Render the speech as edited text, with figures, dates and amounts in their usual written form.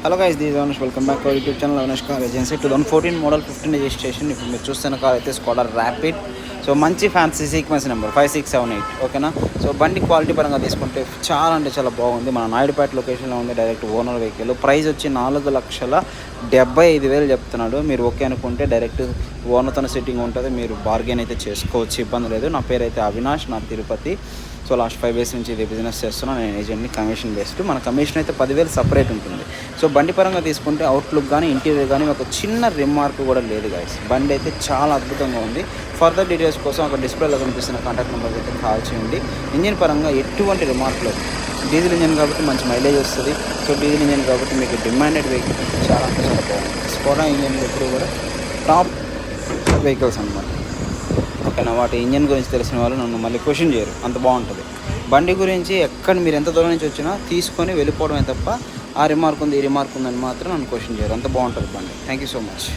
Hello guys, this Avinash. Welcome back to YouTube channel Avinash car agency. 2014 model 15 registration. ఇప్పుడు మీరు చూస్తున్న car అయితే Skoda Rapid. So మంచి fancy sequence number 5678. ఓకేనా. So బండి క్వాలిటీ పరంగా తీసుకుంటే చాలా అంటే చాలా బాగుంది. మన నాయుడుపేట లొకేషన్లో ఉంది. Direct owner vehicle. ప్రైస్ వచ్చి 4,75,000 చెప్తున్నాడు. మీరు ఓకే అనుకుంటే డైరెక్ట్ ఓనర్తో సిట్టింగ్ ఉంటుంది. మీరు బార్గెన్ అయితే చేసుకోవచ్చు, ఇబ్బంది లేదు. నా పేరు అయితే అవినాష్, నా తిరుపతి. సో లాస్ట్ 5 years నుంచి ఇది బిజినెస్ చేస్తున్నాను. నేను ఏజెంట్ని, కమిషన్ బేస్డ్. మన కమిషన్ అయితే 10,000 సపరేట్ ఉంటుంది. సో బండి పరంగా తీసుకుంటే అవుట్లుక్ కానీ ఇంటీరియర్ కానీ ఒక చిన్న రిమార్క్ కూడా లేదు గైస్. బండి అయితే చాలా అద్భుతంగా ఉంది. ఫర్దర్ డీటెయిల్స్ కోసం ఒక డిస్ప్లేలో కనిపిస్తున్న కాంటాక్ట్ నెంబర్కి అయితే కాల్ చేయండి. ఇంజిన్ పరంగా ఎటువంటి రిమార్క్ లేదు. డీజిల్ ఇంజిన్ కాబట్టి మంచి మైలేజ్ వస్తుంది. సో డీజిల్ ఇంజిన్ కాబట్టి మీకు డిమాండెడ్ వెహికల్ చాలా అంటే చాలా బాగుంది. స్కోడా ఇంజిన్ ఎప్పుడు కూడా టాప్ వెహికల్స్ అన్నమాట. ఓకేనా. వాటి ఇంజన్ గురించి తెలిసిన వాళ్ళు నన్ను మళ్ళీ క్వశ్చన్ చేయరు, అంత బాగుంటుంది. బండి గురించి ఎక్కడ మీరు ఎంత దూరం నుంచి వచ్చినా తీసుకొని వెళ్ళిపోవడమే తప్ప ఆ రిమార్క్ ఉంది ఈ రిమార్క్ ఉందని మాత్రం నన్ను క్వశ్చన్ చేయరు. అంత బాగుంటుంది బండి. Thank you so much.